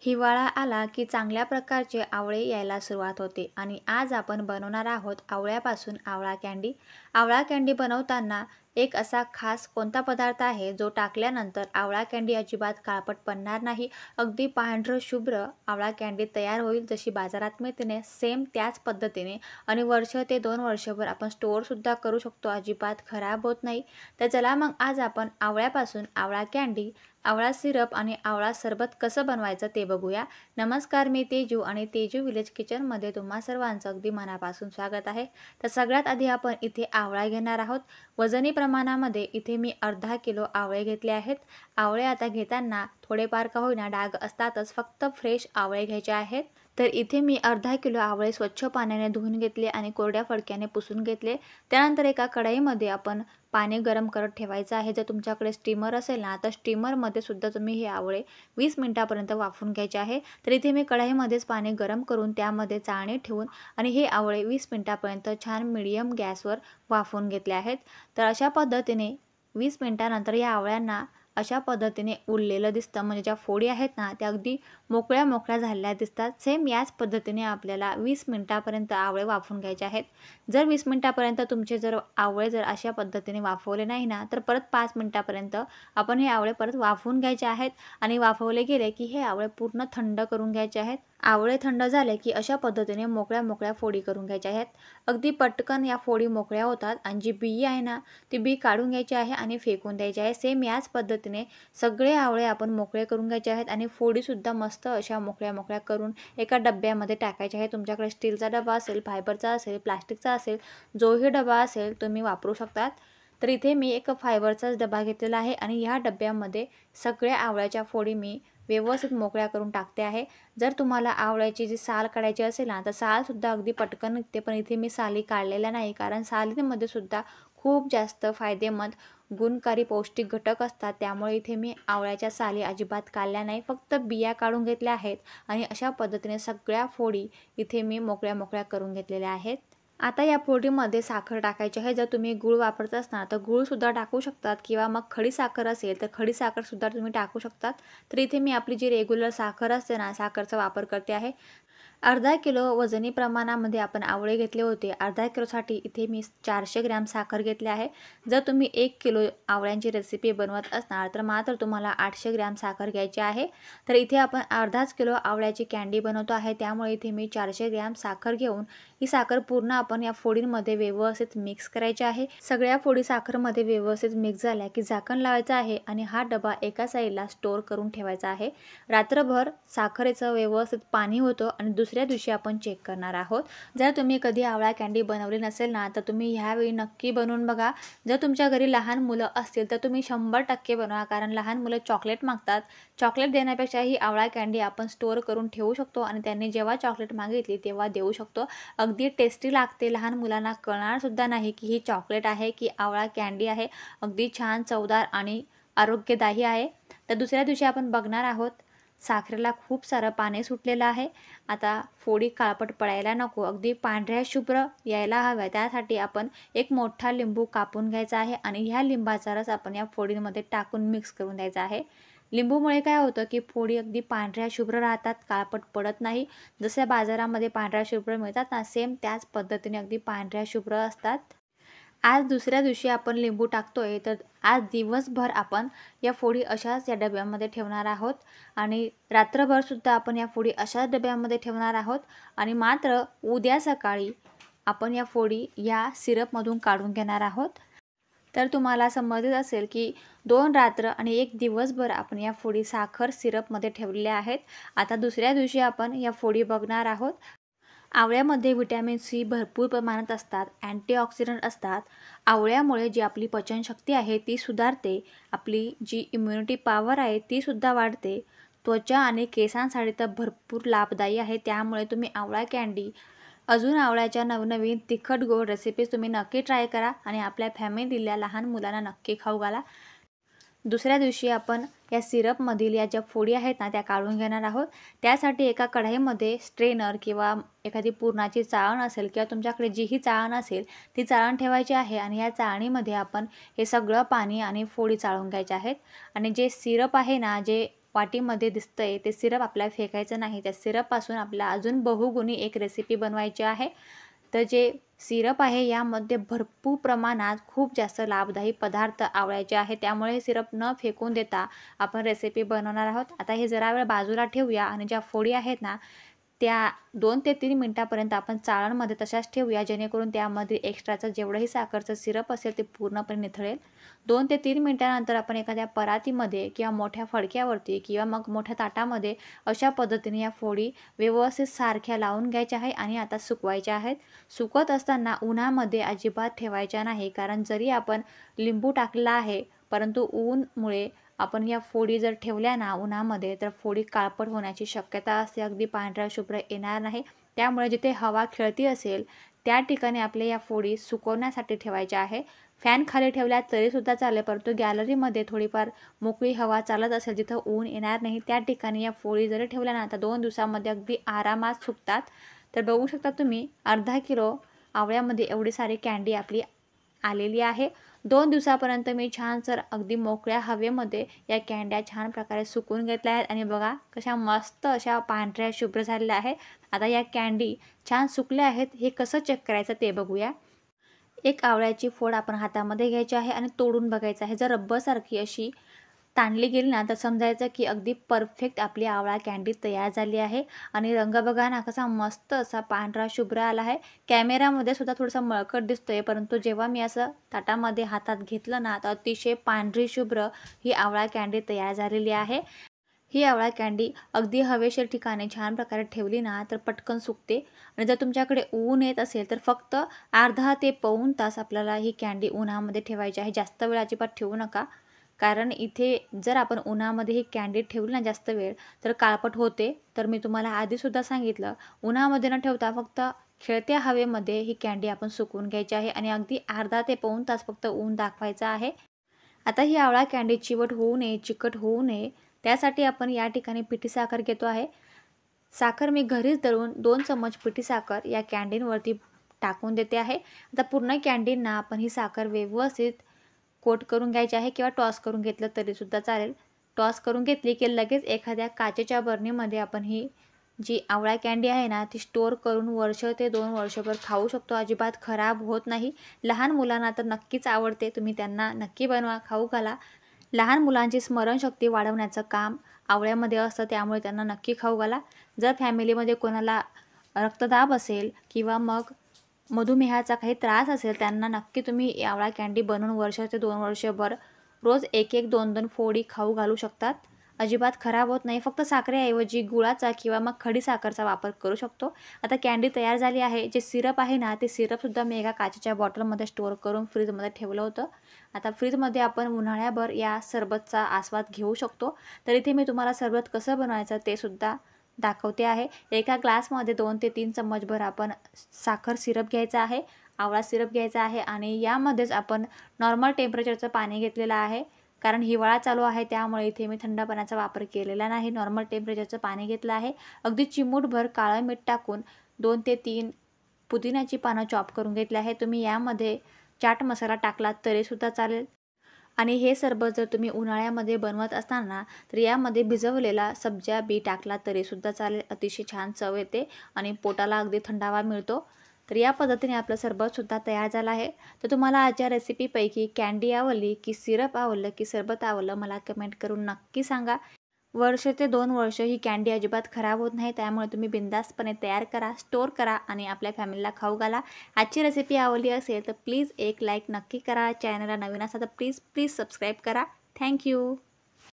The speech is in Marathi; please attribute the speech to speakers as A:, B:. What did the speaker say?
A: हिवाळा आला की चांगल्या प्रकारचे आवळे यायला सुरुवात होते आणि आज आपण बनवणार आहोत आवळ्यापासून आवळा कँडी. आवळा कँडी बनवताना एक असा खास कोणता पदार्थ आहे जो टाकल्यानंतर आवळा कँडी अजिबात काळपट पडणार नाही. अगदी पांढरं शुभ्र आवळा कँडी तयार होईल जशी बाजारात मिळते सेम त्याच पद्धतीने आणि वर्ष ते 2 वर्षभर आपण स्टोअरसुद्धा करू शकतो, अजिबात खराब होत नाही. तर चला मग आज आपण आवळ्यापासून आवळा कँडी, आवळा सिरप आणि आवळा सरबत कसं बनवायचं ते बघूया. नमस्कार, मी तेजू आणि तेजू विलेज किचनमध्ये तुम्हा सर्वांचं अगदी मनापासून स्वागत आहे. तर सगळ्यात आधी आपण इथे आवळा घेणार आहोत. वजनी प्रमाणामध्ये इथे मी अर्धा किलो आवळे घेतले आहेत. आवळे आता घेताना थोडेफार का होईना डाग असतातच, फक्त फ्रेश आवळे घ्यायचे आहेत. तर इथे मी अर्धा किलो आवळे स्वच्छ पाण्याने धुवून घेतले आणि कोरड्या फडक्याने पुसून घेतले. त्यानंतर एका कढईमध्ये आपण पाणी गरम करत ठेवायचं आहे. जर तुमच्याकडे स्टीमर असेल ना, तर स्टीमरमध्ये सुद्धा तुम्ही हे आवळे 20 मिनिटापर्यंत वाफवून घ्यायचे आहे. तर इथे मी कढईमध्येच पाणी गरम करून त्यामध्ये चाळणी ठेवून आणि हे आवळे 20 मिनिटापर्यंत छान मीडियम गॅसवर वाफवून घेतले आहेत. तर अशा पद्धतीने 20 मिनिटानंतर या आवळ्यांना अशा पद्धतीने उरलेलं दिसतं, म्हणजे ज्या फोडी आहेत ना त्या अगदी मोकळ्या मोकळ्या झालेल्या दिसतात. सेम याच पद्धतीने आपल्याला 20 मिनिटापर्यंत आवळे वाफवून घ्यायचे आहेत. जर 20 मिनिटापर्यंत तुमचे आवळे अशा पद्धतीने वाफवले नाही ना, तर परत 5 मिनिटापर्यंत आपण हे आवळे परत वाफवून घ्यायचे आहेत आणि वाफवले गेले की हे आवळे पूर्ण थंड करून घ्यायचे आहेत. आवळे थंड झाले की अशा पद्धतीने मोकळ्या मोकळ्या फोडी करून घ्यायच्या आहेत. अगदी पटकन या फोडी मोकळ्या होतात आणि जी बी आहे ना, ती बी काढून घ्यायची आहे आणि फेकून द्यायची आहे. सेम याच पद्धतीने सगळे आवळे आपण मोकळे करून घ्यायचे आहेत आणि फोडीसुद्धा मस्त अशा मोकळ्या मोकळ्या करून एका डब्यामध्ये टाकायचे आहे. तुमच्याकडे स्टीलचा डबा असेल, फायबरचा असेल, प्लास्टिकचा असेल, जोही डबा असेल तुम्ही वापरू शकतात. तर इथे मी एक फायबरचाच डबा घेतलेला आहे आणि ह्या डब्यामध्ये सगळ्या आवळ्याच्या फोडी मी व्यवस्थित मोकळ्या करून टाकते आहे. जर तुम्हाला आवळ्याची जी साल काढायची असेल ना, तर सालसुद्धा अगदी पटकन निघते, पण इथे मी साली काढलेल्या नाही, कारण सालीमध्ये सुद्धा खूप जास्त फायदेमंद गुणकारी पौष्टिक घटक असतात. त्यामुळे इथे मी आवळ्याच्या साली अजिबात काढल्या नाही, फक्त बिया काढून घेतल्या आहेत आणि अशा पद्धतीने सगळ्या फोडी इथे मी मोकळ्या मोकळ्या करून घेतलेल्या आहेत. आता या फोडीमध्ये साखर टाकायची आहे. जर तुम्ही गूळ वापरत असणार तर गूळसुद्धा टाकू शकतात किंवा मग खडी साखर असेल तर खडी साखरसुद्धा तुम्ही टाकू शकतात. तर इथे मी आपली जी रेग्युलर साखर असते ना, साखरचा वापर करते आहे. अर्धा किलो वजनी प्रमाणामध्ये आपण आवळे घेतले होते. अर्धा किलोसाठी इथे मी 400 ग्रॅम साखर घेतली आहे. जर तुम्ही 1 किलो आवळ्यांची रेसिपी बनवत असणार तर मात्र तुम्हाला 800 ग्रॅम साखर घ्यायची आहे. तर इथे आपण अर्धाच किलो आवळ्याची कँडी बनवतो आहे, त्यामुळे इथे मी 400 ग्रॅम साखर घेऊन ही साखर पूर्ण आपण या फोडींमध्ये व्यवस्थित मिक्स करायची आहे. सगळ्या फोडी साखरमध्ये व्यवस्थित मिक्स झाल्या की झाकण लावायचं आहे आणि हा डबा एका साईडला स्टोअर करून ठेवायचा आहे. रात्रभर साखरेचं व्यवस्थित पाणी होतं आणि दुसऱ्या दिवशी आपण चेक करणार आहोत. जर तुम्ही कधी आवळा कँडी बनवली नसेल ना, तर तुम्ही ह्यावेळी नक्की बनवून बघा. जर तुमच्या घरी लहान मुलं असतील तर तुम्ही 100% बनवा, कारण लहान मुलं चॉकलेट मागतात. चॉकलेट देण्यापेक्षा ही आवळा कँडी आपण स्टोअर करून ठेवू शकतो आणि त्यांनी जेव्हा चॉकलेट मागितली तेव्हा देऊ शकतो. अगदी टेस्टी लागते. लहान मुलांना कळणारसुद्धा नाही की ही चॉकलेट आहे की आवळा कँडी आहे. अगदी छान चवदार आणि आरोग्यदायी आहे. तर दुसऱ्या दिवशी आपण बघणार आहोत साखरेला खूप सारं पाणी सुटलेलं आहे. आता फोडी काळपट पडायला नको, अगदी पांढऱ्या शुभ्र यायला हव्या, त्यासाठी आपण एक मोठा लिंबू कापून घ्यायचा आहे आणि ह्या लिंबाचा रस आपण या फोडींमध्ये टाकून मिक्स करून द्यायचा आहे. लिंबूमुळे काय होतं की फोडी अगदी पांढऱ्या शुभ्र राहतात, काळपट पडत नाही. जसं बाजारामध्ये पांढऱ्या शुभ्र मिळतात ना, सेम त्याच पद्धतीने अगदी पांढऱ्या शुभ्र असतात. आज दुसऱ्या दिवशी आपण लिंबू टाकतोय, तर आज दिवसभर आपण या फोडी अशाच या डब्यामध्ये ठेवणार आहोत आणि रात्रभरसुद्धा आपण या फोडी अशाच डब्यामध्ये ठेवणार आहोत आणि मात्र उद्या सकाळी आपण या फोडी या सिरपमधून काढून घेणार आहोत. तर तुम्हाला समजत असेल की 2 रात्र आणि 1 दिवसभर आपण या फोडी साखर सिरपमध्ये ठेवलेल्या आहेत. आता दुसऱ्या दिवशी आपण या फोडी बघणार आहोत. आवळ्यामध्ये व्हिटॅमिन सी भरपूर प्रमाणात असतात, अँटीऑक्सिडंट असतात. आवळ्यामुळे जी आपली पचनशक्ती आहे ती सुधारते, आपली जी इम्युनिटी पॉवर आहे ती सुद्धा वाढते. त्वचा आणि केसांसाठी तर भरपूर लाभदायी आहे. त्यामुळे तुम्ही आवळा कँडी, अजून आवळ्याच्या नवनवीन तिखट गोड रेसिपीज तुम्ही नक्की ट्राय करा आणि आपल्या फॅमिलीला, लहान मुलांना नक्की खाऊ घाला. दुसऱ्या दिवशी आपण या सिरपमधील या ज्या फोडी आहेत ना त्या काढून घेणार आहोत. त्यासाठी एका कढईमध्ये स्ट्रेनर किंवा एखादी पुरणाची चाळण असेल किंवा तुमच्याकडे जीही चाळण असेल ती चाळण ठेवायची आहे आणि या चाळणीमध्ये आपण हे सगळं पाणी आणि फोडी चाळून घ्यायच्या आहेत. आणि जे सिरप आहे ना, जे वाटीमध्ये दिसतंय ते सिरप आपल्याला फेकायचं नाही. त्या सिरपपासून आपल्याला अजून बहुगुणी एक रेसिपी बनवायची आहे. तर जे सिरप आहे यामध्ये भरपूर प्रमाणात खूप जास्त लाभदायी पदार्थ आवळ्याचे आहे. त्यामुळे हे सिरप न फेकून देता आपण रेसिपी बनवणार आहोत. आता हे जरा वेळ बाजूला ठेवूया आणि ज्या फोडी आहेत ना त्या 2 ते 3 मिनिटापर्यंत आपण चाळणमध्ये तशाच ठेवूया, जेणेकरून त्यामध्ये एक्स्ट्राचं जेवढंही साखरचं सिरप असेल ते पूर्णपणे निथळेल. 2 ते 3 मिनिटानंतर आपण एखाद्या परातीमध्ये किंवा मोठ्या फडक्यावरती किंवा मग मोठ्या ताटामध्ये अशा पद्धतीने या फोडी व्यवस्थित सारख्या लावून घ्यायच्या आहे आणि आता सुकवायच्या आहेत. सुकवत असताना उन्हामध्ये अजिबात ठेवायच्या नाही, कारण जरी आपण लिंबू टाकला आहे परंतु ऊनमुळे आपण या फोडी जर ठेवल्या ना उन्हामध्ये तर फोडी काळपट होण्याची शक्यता असते. अगदी पांढऱ्या शुभ्र येणार नाही. त्यामुळे जिथे हवा खेळती असेल त्या ठिकाणी आपल्या या फोडी सुकवण्यासाठी ठेवायच्या आहे. फॅन खाली ठेवल्या तरीसुद्धा चालेल, परंतु गॅलरीमध्ये थोडीफार मोकळी हवा चालत असेल जिथं ऊन येणार नाही त्या ठिकाणी या फोडी जरी ठेवल्या ना तर 2 दिवसामध्ये अगदी आरामात सुकतात. तर बघू शकता तुम्ही अर्धा किलो आवळ्यामध्ये एवढी सारी कँडी आपली आलेली आहे. 2 दिवसापर्यंत मी छान सर अगदी मोकळ्या हवेमध्ये या कँड्या छान प्रकारे सुकवून घेतल्या आहेत आणि बघा कशा मस्त अशा पांढऱ्या शुभ्र झालेल्या आहेत. आता या कँडी छान सुकल्या आहेत. हे कसं चेक करायचं ते बघूया. एक आवळ्याची फोड आपण हातामध्ये घ्यायची आहे आणि तोडून बघायचं आहे. जर रब्बरसारखी अशी ताणली गेली ना तर समजायचं की अगदी परफेक्ट आपली आवळा कँडी तयार झाली आहे. आणि रंग बघा ना कसा मस्त असा पांढरा शुभ्र आला आहे. कॅमेरामध्ये सुद्धा थोडासा मळकट दिसतोय, परंतु जेव्हा मी असं ताटामध्ये हातात घेतलं ना तर अतिशय पांढरी शुभ्र ही आवळा कँडी तयार झालेली आहे. ही आवळा कँडी अगदी हवेशीर ठिकाणी छान प्रकारे ठेवली ना तर पटकन सुकते. आणि जर तुमच्याकडे ऊन येत असेल तर फक्त अर्धा ते पाऊण तास आपल्याला ही कँडी उन्हामध्ये ठेवायची आहे. जास्त वेळ अजिबात ठेवू नका, कारण इथे जर आपण उन्हामध्ये ही कँडी ठेवली ना जास्त वेळ तर काळपट होते. तर मी तुम्हाला आधीसुद्धा सांगितलं, उन्हामध्ये न ठेवता फक्त खेळत्या हवेमध्ये ही कँडी आपण सुकवून घ्यायची आहे आणि अगदी अर्धा ते पाऊण तास फक्त ऊन दाखवायचं आहे. आता ही आवळा कँडी चिवट होऊ नये, चिकट होऊ नये त्यासाठी आपण या ठिकाणी पिठी साखर घेतो आहे. साखर मी घरीच दळून 2 चम्मच पिठी साखर या कँडींवरती टाकून देते आहे. आता पूर्ण कँडींना आपण ही साखर व्यवस्थित कोट करून घ्यायची आहे किंवा टॉस करून घेतलं तरीसुद्धा चालेल. टॉस करून घेतली की लगेच एखाद्या काचेच्या बरणीमध्ये आपण ही जी आवळा कँडी आहे ना ती स्टोअर करून वर्ष ते 2 वर्षभर खाऊ शकतो. अजिबात खराब होत नाही. लहान मुलांना तर नक्कीच आवडते. तुम्ही त्यांना नक्की बनवा, खाऊ घाला. लहान मुलांची स्मरणशक्ती वाढवण्याचं काम आवळ्यामध्ये असतं, त्यामुळे त्यांना नक्की खाऊ घाला. जर फॅमिलीमध्ये कोणाला रक्तदाब असेल किंवा मग मधुमेहाचा काही त्रास असेल त्यांना नक्की तुम्ही आवळा कँडी बनवून वर्ष ते 2 वर्षभर रोज 1-1, 2-2 फोडी खाऊ घालू शकतात. अजिबात खराब होत नाही. फक्त साखरेऐवजी गुळाचा किंवा मग खडी साखरचा वापर करू शकतो. आता कँडी तयार झाली आहे. जे सिरप आहे ना ते सिरपसुद्धा मी एका काचेच्या बॉटलमध्ये स्टोअर करून फ्रीजमध्ये ठेवलं होतं. आता फ्रीजमध्ये आपण उन्हाळ्याभर या सरबतचा आस्वाद घेऊ शकतो. तर इथे मी तुम्हाला सरबत कसं बनवायचं ते सुद्धा दाखवते आहे. एका ग्लासमध्ये 2 ते 3 चम्मचभर आपण साखर सिरप घ्यायचा आहे, आवळा सिरप घ्यायचा आहे आणि यामध्येच आपण नॉर्मल टेम्परेचरचं पाणी घेतलेलं आहे. कारण हिवाळा चालू आहे त्यामुळे इथे मी थंड पाण्याचा वापर केलेला नाही. नॉर्मल टेम्परेचरचं पाणी घेतलं आहे. अगदी चिमूटभर काळं मीठ टाकून 2 ते 3 पुदिन्याची पानं चॉप करून घेतली आहे. तुम्ही यामध्ये चाट मसाला टाकलात तरीसुद्धा चालेल. आणि हे सरबत जर तुम्ही उन्हाळ्यामध्ये बनवत असताना तर यामध्ये भिजवलेला सब्जा बी टाकला तरीसुद्धा चालेल. अतिशय छान चव येते आणि पोटाला अगदी थंडावा मिळतो. तर या पद्धतीने आपलं सरबतसुद्धा तयार झालं आहे. तर तुम्हाला आजच्या रेसिपीपैकी कँडी आवडली की सिरप आवडलं की सरबत आवडलं मला कमेंट करून नक्की सांगा. वर्ष ते 2 वर्ष ही कँडी अजिबात खराब होत नाही. त्यामुळे तुम्ही बिंदासपणे तयार करा, स्टोअर करा आणि आपल्या फॅमिलीला खाऊ घाला. आजची रेसिपी आवडली असेल तर प्लीज एक लाईक नक्की करा. चॅनलला नवीन असाल तर प्लीज सबस्क्राईब करा. थँक्यू.